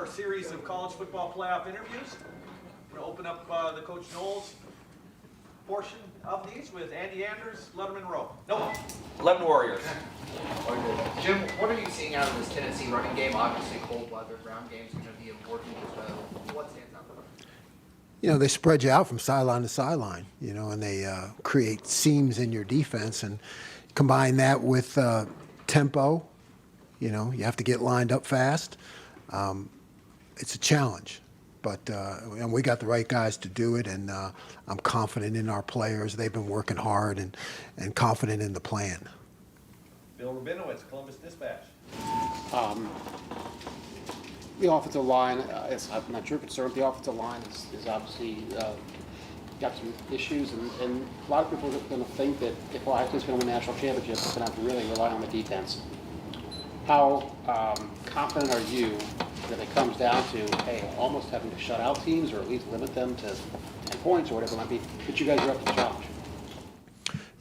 our series of college football playoff interviews. We're going to open up the Coach Knowles portion of these with Andy Anders, Letterman Row. No, Letterman Warriors. Jim, what are you seeing out of this Tennessee running game? Obviously, cold weather, ground game's going to be important as well. What stands out? You know, they spread you out from sideline to sideline, you know, and they create seams in your defense, and combine that with tempo. You know, you have to get lined up fast. It's a challenge, but and we got the right guys to do it, and I'm confident in our players. They've been working hard and confident in the plan. Bill Rabinowitz, Columbus Dispatch. The offensive line, I'm not sure concerned with the offensive line is obviously got some issues, and a lot of people are going to think that if Ohio State's going to win national championship, it's going to have to really rely on the defense. How confident are you that it comes down to, hey, almost having to shut out teams or at least limit them to 10 points or whatever it might be, that you guys are up to the challenge?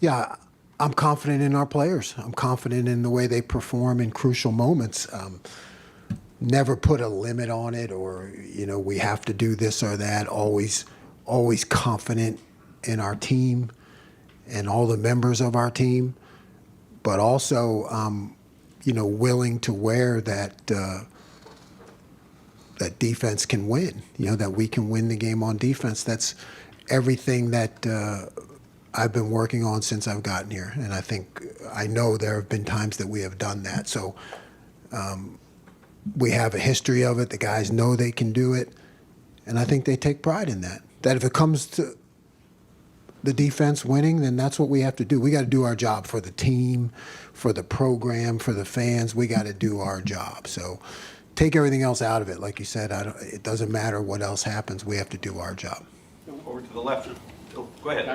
Yeah, I'm confident in our players. I'm confident in the way they perform in crucial moments. Never put a limit on it, or, you know, we have to do this or that. Always confident in our team and all the members of our team, but also, you know, willing to wear that that defense can win. You know, that we can win the game on defense. That's everything that I've been working on since I've gotten here, and I know there have been times that we have done that. So. We have a history of it. The guys know they can do it, and I think they take pride in that. That if it comes to the defense winning, then that's what we have to do. We got to do our job for the team, for the program, for the fans. We got to do our job. So take everything else out of it. Like you said, it doesn't matter what else happens. We have to do our job. Over to the left. Oh, go ahead.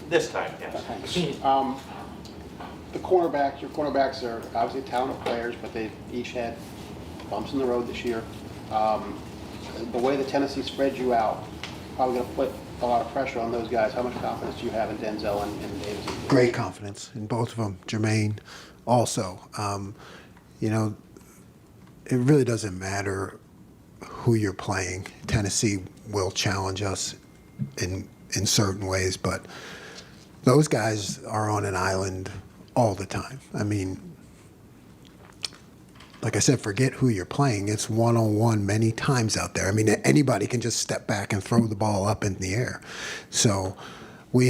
This time, yes. Thanks. The cornerbacks, your cornerbacks are obviously talented players, but they've each had bumps in the road this year. The way that Tennessee spread you out, probably going to put a lot of pressure on those guys. How much confidence do you have in Denzel and Davis? Great confidence in both of them. Jermaine also. You know, it really doesn't matter who you're playing. Tennessee will challenge us in certain ways, but those guys are on an island all the time. I mean, like I said, forget who you're playing. It's one-on-one many times out there. I mean, anybody can just step back and throw the ball up in the air. So we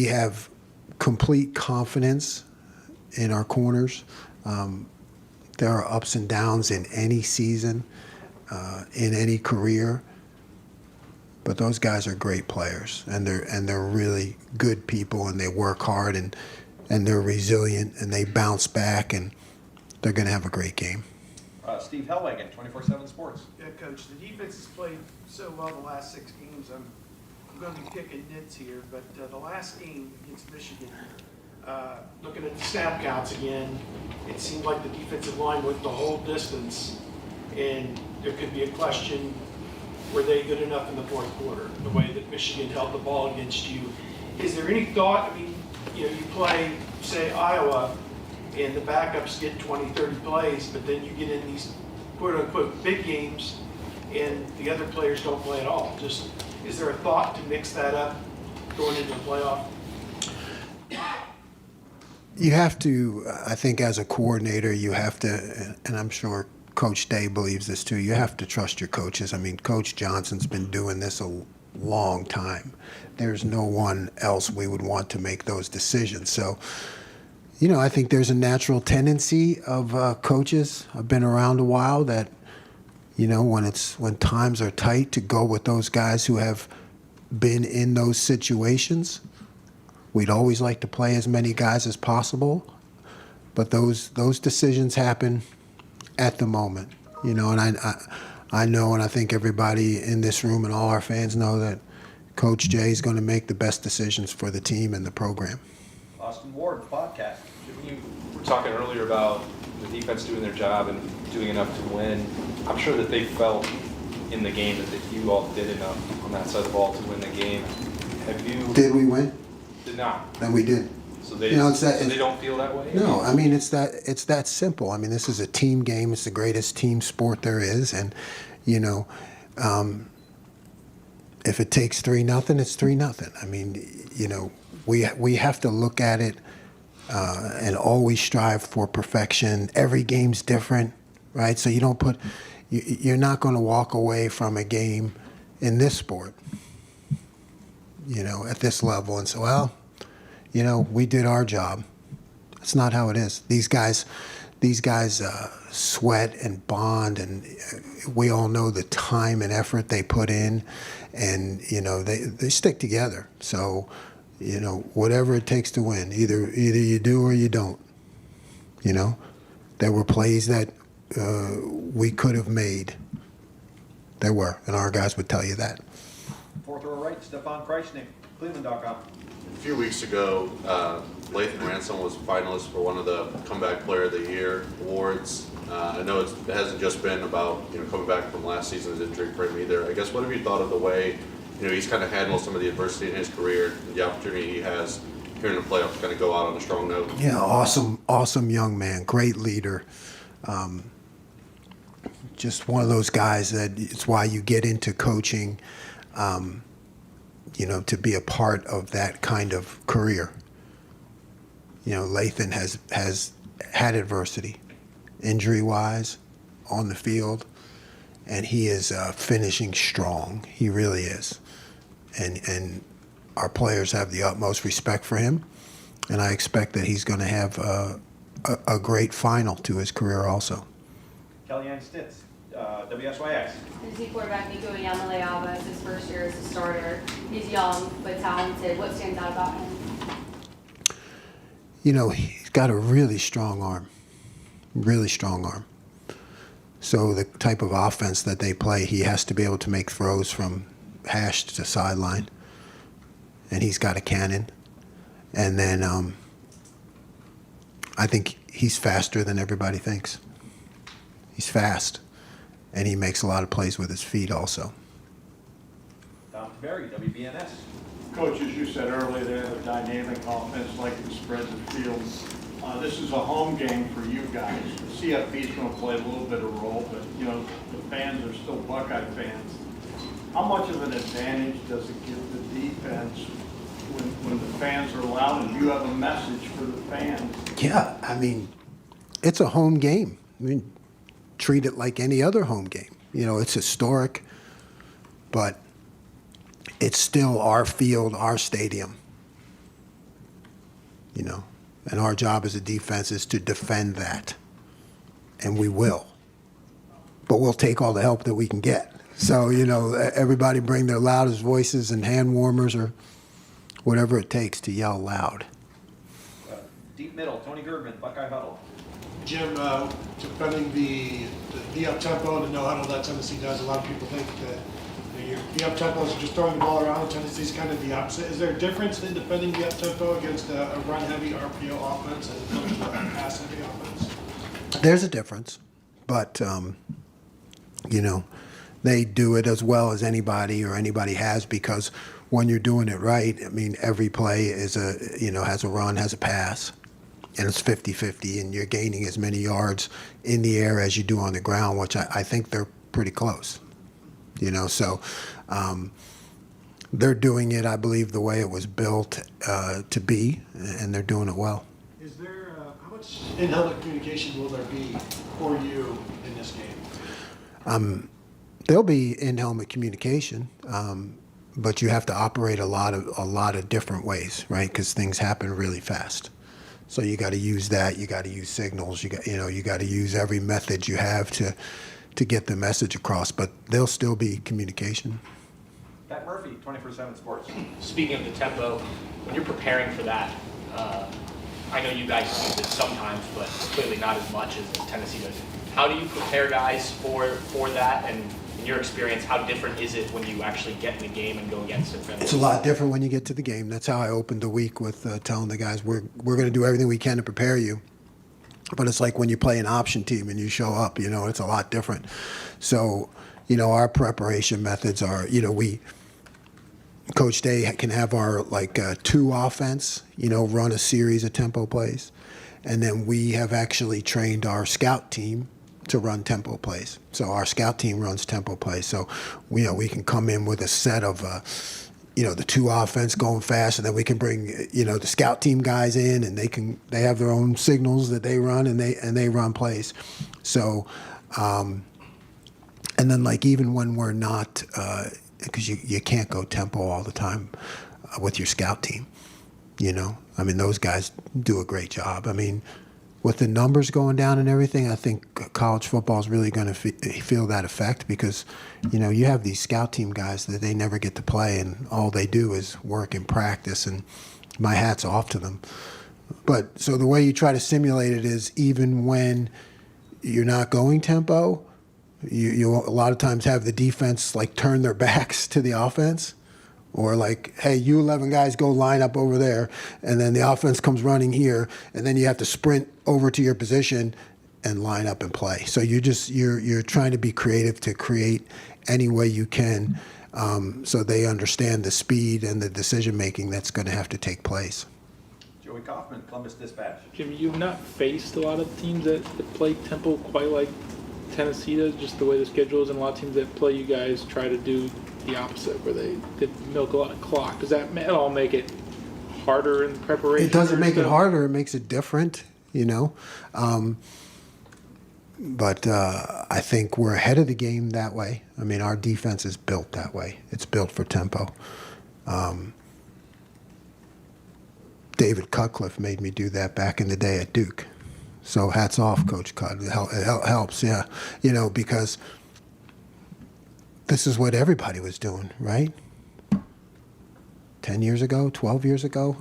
have complete confidence in our corners. There are ups and downs in any season, in any career. But those guys are great players, and they're really good people, and they work hard, and they're resilient, and they bounce back, and they're going to have a great game. Steve Hellwagen, 24/7 Sports. Yeah, Coach, the defense has played so well the last 6 games. I'm going to be picking nits here, but the last game against Michigan, looking at the snap counts again, it seemed like the defensive line went the whole distance, and there could be a question, were they good enough in the fourth quarter, the way that Michigan held the ball against you? Is there any thought, I mean, you know, you play, say, Iowa, and the backups get 20, 30 plays, but then you get in these quote-unquote big games, and the other players don't play at all. Just, is there a thought to mix that up going into the playoff? You have to, I think as a coordinator, you have to, and I'm sure Coach Day believes this too, you have to trust your coaches. I mean, Coach Johnson's been doing this a long time. There's no one else we would want to make those decisions. So, you know, I think there's a natural tendency of coaches, I've been around a while, that, you know, when times are tight, to go with those guys who have been in those situations. We'd always like to play as many guys as possible, but those decisions happen at the moment, you know, and I know, and I think everybody in this room and all our fans know that Coach Jay is going to make the best decisions for the team and the program. Austin Ward, podcast. You were talking earlier about the defense doing their job and doing enough to win. I'm sure that they felt in the game that you all did enough on that side of the ball to win the game. Have you? Did we win? Did not. Then we did. So they, You know, it's so that- they don't feel that way? No, I mean it's that simple. I mean, this is a team game. It's the greatest team sport there is, and you know, if it takes 3-0, it's 3-0. I mean, you know, we have to look at it and always strive for perfection. Every game's different, right? So you don't put, you're not going to walk away from a game in this sport, you know, at this level and say, well, you know, we did our job. That's not how it is. These guys sweat and bond, and we all know the time and effort they put in, and you know they stick together. So, you know, whatever it takes to win, either you do or you don't. You know, there were plays that we could have made. There were, and our guys would tell you that. Fourth row right, Stefan Kreisnig, Cleveland.com. A few weeks ago, Lathan Ransom was a finalist for one of the Comeback Player of the Year awards. I know it hasn't just been about, you know, coming back from last season's injury for him either. I guess, what have you thought of the way, you know, he's kind of handled some of the adversity in his career, and the opportunity he has here in the playoffs to kind of go out on a strong note? Yeah, awesome young man, great leader. Just one of those guys that it's why you get into coaching. You know, to be a part of that kind of career. You know, Lathan has had adversity, injury-wise, on the field, and he is finishing strong. He really is. And our players have the utmost respect for him, and I expect that he's going to have a great final to his career also. Kellyanne Stitz, WSYX. NC quarterback Nico Yamaleava is his first year as a starter. He's young but talented. What stands out about him? You know, he's got a really strong arm. Really strong arm. So the type of offense that they play, he has to be able to make throws from hash to sideline. And he's got a cannon. And then I think he's faster than everybody thinks. He's fast. And he makes a lot of plays with his feet also. Tom Berry, WBNS. Coach, as you said earlier, they have a dynamic offense like to spread the field. This is a home game for you guys. The CFP is going to play a little bit of a role, but, you know, the fans are still Buckeye fans. How much of an advantage does it give the defense when the fans are loud and you have a message for the fans? Yeah, I mean, it's a home game. I mean, treat it like any other home game. You know, it's historic, but it's still our field, our stadium. You know, and our job as a defense is to defend that. And we will. But we'll take all the help that we can get. So, you know, everybody bring their loudest voices and hand warmers or whatever it takes to yell loud. Deep middle, Tony Girdman, Buckeye Huddle. Jim, defending the up-tempo and the no-huddle that Tennessee does, a lot of people think that the up-tempo is just throwing the ball around, and Tennessee's kind of the opposite. Is there a difference in defending the up-tempo against a run-heavy RPO offense as opposed to a pass-heavy offense? There's a difference, but, you know, they do it as well as anybody has, because when you're doing it right, I mean, every play is has a run, has a pass. And it's 50-50, and you're gaining as many yards in the air as you do on the ground, which I think they're pretty close. You know, so they're doing it, I believe, the way it was built to be, and they're doing it well. Is there, how much in-helmet communication will there be for you in this game? There'll be in-helmet communication, but you have to operate a lot of different ways, right? Because things happen really fast. So you got to use that. You got to use signals. You got to use every method you have to get the message across. But there'll still be communication. Pat Murphy, 24/7 Sports. Speaking of the tempo, when you're preparing for that, I know you guys use it sometimes, but clearly not as much as Tennessee does. How do you prepare guys for that? And in your experience, how different is it when you actually get in the game and go against it? It's a lot different when you get to the game. That's how I opened the week with telling the guys we're going to do everything we can to prepare you. But it's like when you play an option team and you show up, you know, it's a lot different. So, you know, our preparation methods are, you know, Coach Day can have our two offense, run a series of tempo plays, and then we have actually trained our scout team to run tempo plays. So our scout team runs tempo plays. So we can come in with a set of the two offense going fast, and then we can bring the scout team guys in, and they have their own signals that they run, and they run plays. So and then even when we're not, because you can't go tempo all the time with your scout team. Those guys do a great job. With the numbers going down and everything, I think college football is really going to feel that effect because, you have these scout team guys that they never get to play and all they do is work and practice, and my hat's off to them. But so the way you try to simulate it is even when you're not going tempo, you a lot of times have the defense turn their backs to the offense. Or hey, you 11 guys go line up over there, and then the offense comes running here, and then you have to sprint over to your position and line up and play. So you're trying to be creative to create any way you can, so they understand the speed and the decision making that's going to have to take place. Joey Kaufman, Columbus Dispatch. Jim, you've not faced a lot of teams that play tempo quite like Tennessee does, just the way the schedule is, and a lot of teams that play you guys try to do the opposite, where they milk a lot of clock. Does that at all make it harder in preparation? It doesn't make it harder. It makes it different, But I think we're ahead of the game that way. Our defense is built that way. It's built for tempo. David Cutcliffe made me do that back in the day at Duke. So hats off, Coach Cut. It helps, yeah. Because this is what everybody was doing, right? 10 years ago, 12 years ago,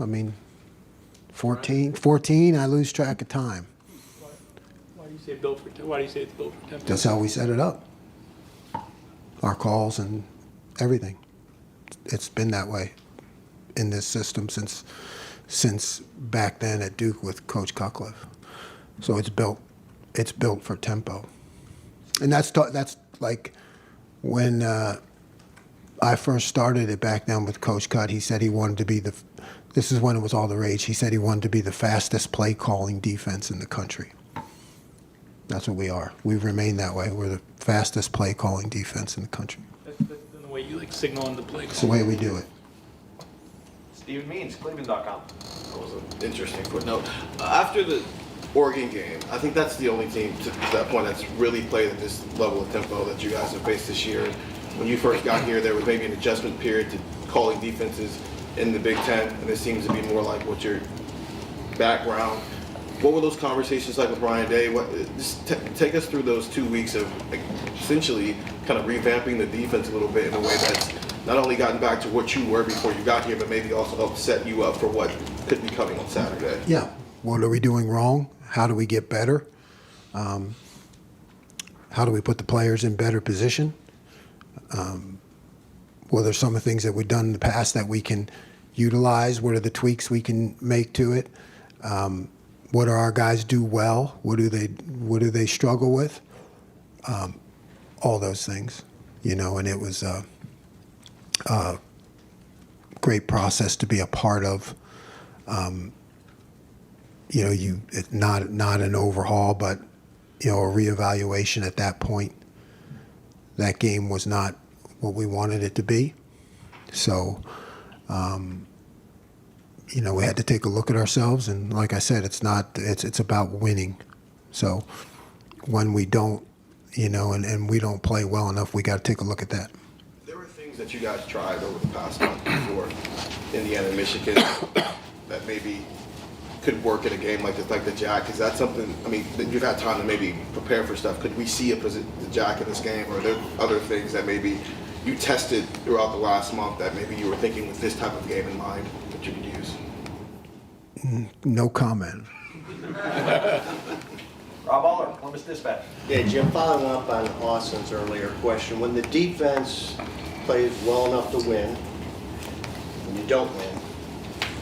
14, I lose track of time. Why do you say it's built for tempo? That's how we set it up. Our calls and everything. It's been that way in this system since back then at Duke with Coach Cutcliffe. So it's built for tempo. And that's when I first started it back then with Coach Cut, he said he wanted to be this is when it was all the rage, he said he wanted to be the fastest play calling defense in the country. That's what we are. We've remained that way. We're the fastest play calling defense in the country. That's the way you signal on the play. It's the way we do it. Stephen Means, Cleveland.com. That was an interesting footnote. After the Oregon game, I think that's the only team to that point that's really played at this level of tempo that you guys have faced this year. When you first got here, there was maybe an adjustment period to calling defenses in the Big Ten, and it seems to be more like what your background. What were those conversations like with Ryan Day? Just take us through those 2 weeks of essentially kind of revamping the defense a little bit in a way that's not only gotten back to what you were before you got here, but maybe also helped set you up for what could be coming on Saturday. Yeah. What are we doing wrong? How do we get better? How do we put the players in better position? What are some of the things that we've done in the past that we can utilize? What are the tweaks we can make to it? What do our guys do well? What do they struggle with? All those things, and it was a great process to be a part of. It's not an overhaul, but a reevaluation at that point. That game was not what we wanted it to be, so we had to take a look at ourselves. And like I said, it's about winning. So when we don't, and we don't play well enough, we got to take a look at that. There were things that you guys tried over the past month before Indiana and Michigan that maybe could work in a game like this, like the Jack. Is that something, that you've had time to maybe prepare for stuff? Could we see the Jack in this game, or are there other things that maybe you tested throughout the last month that maybe you were thinking with this type of game in mind that you could use? No comment. Rob Aller, Columbus Dispatch. Yeah, Jim, following up on Austin's earlier question, when the defense plays well enough to win, and you don't win,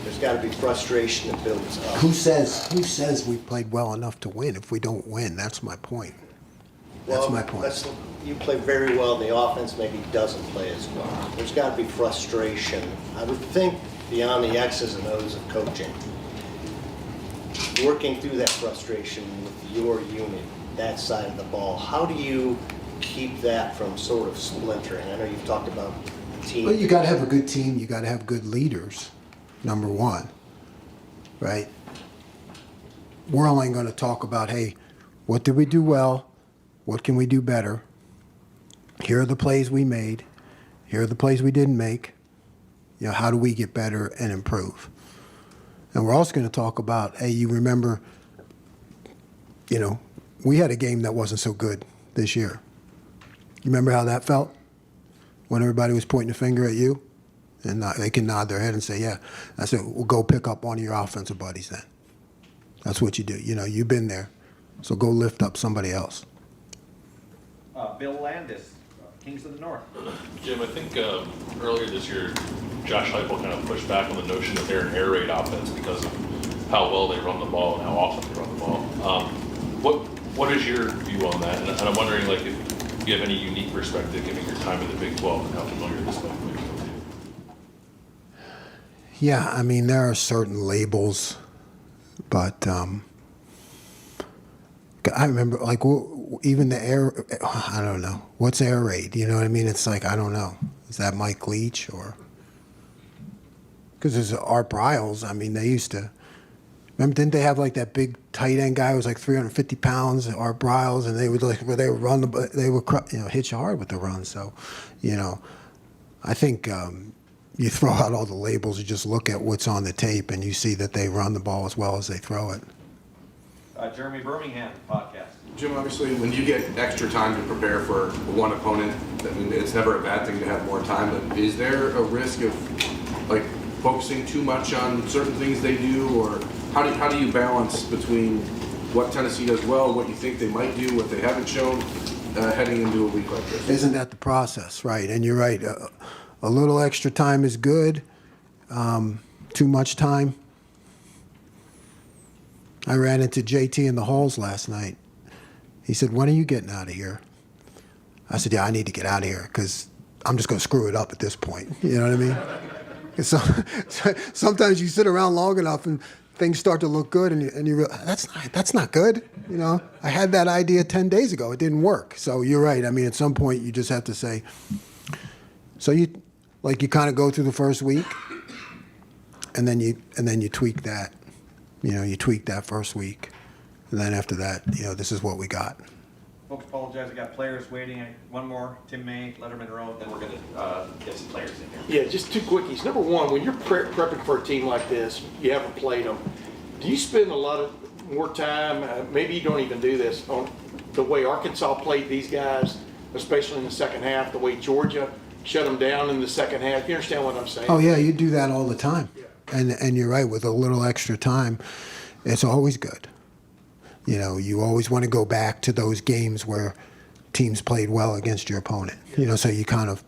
there's got to be frustration that builds up. Who says we played well enough to win if we don't win? That's my point. That's Well, my point. You play very well, and the offense maybe doesn't play as well. There's got to be frustration. I would think beyond the X's and O's of coaching, working through that frustration with your unit, that side of the ball, how do you keep that from sort of splintering? I know you've talked about team. Well, you got to have a good team. You got to have good leaders, number one, right? We're only going to talk about, hey, what did we do well? What can we do better? Here are the plays we made. Here are the plays we didn't make. You know, how do we get better and improve? And we're also going to talk about, hey, you remember, you know, we had a game that wasn't so good this year. You remember how that felt? When everybody was pointing a finger at you? And they can nod their head and say, yeah. I said, well, go pick up one of your offensive buddies then. That's what you do. You know, you've been there. So go lift up somebody else. Bill Landis, Kings of the North. Jim, I think earlier this year, Josh Heupel kind of pushed back on the notion that they're an air raid offense because of how well they run the ball and how often they run the ball. What is your view on that? And I'm wondering, like, if you have any unique perspective, given your time in the Big 12 and how familiar this might be. Yeah, I mean, there are certain labels, but I remember, like, even the air, I don't know. What's air raid? You know what I mean? It's like, I don't know. Is that Mike Leach or? Because there's Art Briles. I mean, they used to, remember, didn't they have like that big tight end guy who was like 350 pounds, Art Briles, and they would like, where they would run they would, you know, hit you hard with the run. So, you know, I think you throw out all the labels, you just look at what's on the tape, and you see that they run the ball as well as they throw it. Jeremy Birmingham podcast. Jim, obviously, when you get extra time to prepare for one opponent, I mean, it's never a bad thing to have more time, but is there a risk of, like, focusing too much on certain things they do, or how do you balance between what Tennessee does well, what you think they might do, what they haven't shown, heading into a week like this? Isn't that the process, right? And you're right. A little extra time is good. Too much time. I ran into JT in the halls last night. He said, when are you getting out of here? I said, yeah, I need to get out of here because I'm just going to screw it up at this point. You know what I mean? So, sometimes you sit around long enough and things start to look good and you realize, that's not good. You know, I had that idea 10 days ago. It didn't work. So you're right. I mean, at some point you just have to say, so you kind of go through the first week and then you tweak that. You know, you tweak that first week, and then after that, you know, this is what we got. Folks, apologize, I got players waiting. One more, Tim May, Letterman Road, then we're going to get some players in here. Yeah, just two quickies. Number one, when you're prepping for a team like this, you haven't played them. Do you spend a lot of more time, maybe you don't even do this, on the way Arkansas played these guys, especially in the second half, the way Georgia shut them down in the second half? You understand what I'm saying? Oh, yeah, you do that all the time. Yeah. And you're right, with a little extra time, it's always good. You know, you always want to go back to those games where teams played well against your opponent. You know, so you kind of,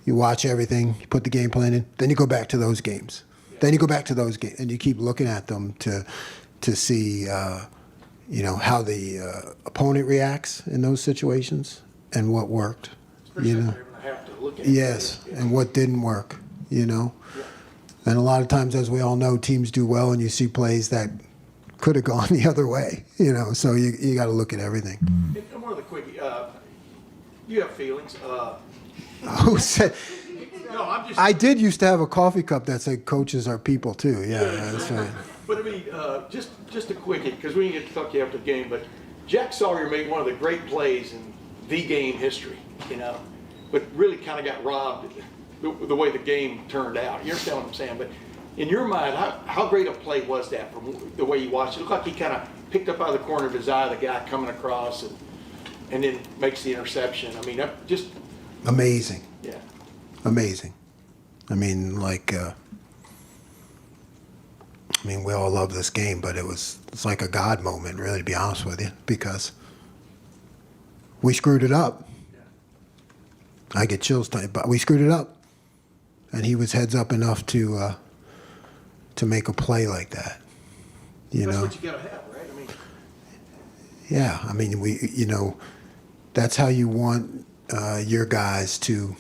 you watch everything, you put the game plan in, then you go back to those games. Then you go back to those games, and you keep looking at them to see, you know, how the opponent reacts in those situations and what worked. You know, yes, and what didn't work. You know, and a lot of times, as we all know, teams do well, and you see plays that could have gone the other way. You know, so you got to look at everything. And one of the quick, you have feelings. Who said? No, I'm just. I did used to have a coffee cup that said "Coaches are people too." Yeah, that's right. But I mean, just a quickie, because we didn't get to talk to you after the game, but Jack Sawyer made one of the great plays in the game history, you know, but really kind of got robbed the way the game turned out. You understand what I'm saying? But in your mind, how great a play was that from the way you watched it? It looked like he kind of picked up out of the corner of his eye the guy coming across and then makes the interception. I mean, just amazing. Yeah. Amazing. I mean, like, we all love this game, but it's like a God moment, really, to be honest with you, because we screwed it up. I get chills, but we screwed it up, and he was heads up enough to make a play like that. You That's know. what you gotta have, right? I mean, Yeah, I mean, that's how you want your guys to.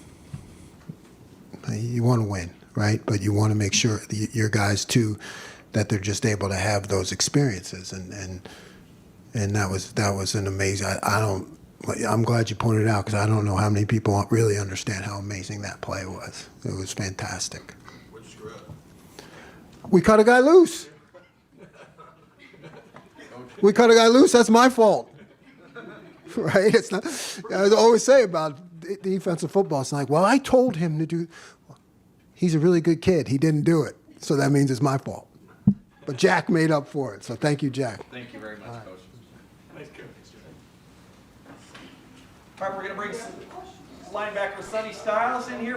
You want to win, right? But you want to make sure your guys too that they're just able to have those experiences, and that was an amazing. I'm glad you pointed it out because I don't know how many people really understand how amazing that play was. It was fantastic. What'd you screw up? We cut a guy loose. We cut a guy loose. That's my fault, right? It's not. I always say about defensive football. It's like, well, I told him to do. He's a really good kid. He didn't do it, so that means it's my fault. But Jack made up for it. So thank you, Jack. Thank you very much, Coach. Nice coach. All right, we're going to bring linebacker Sonny Styles in here.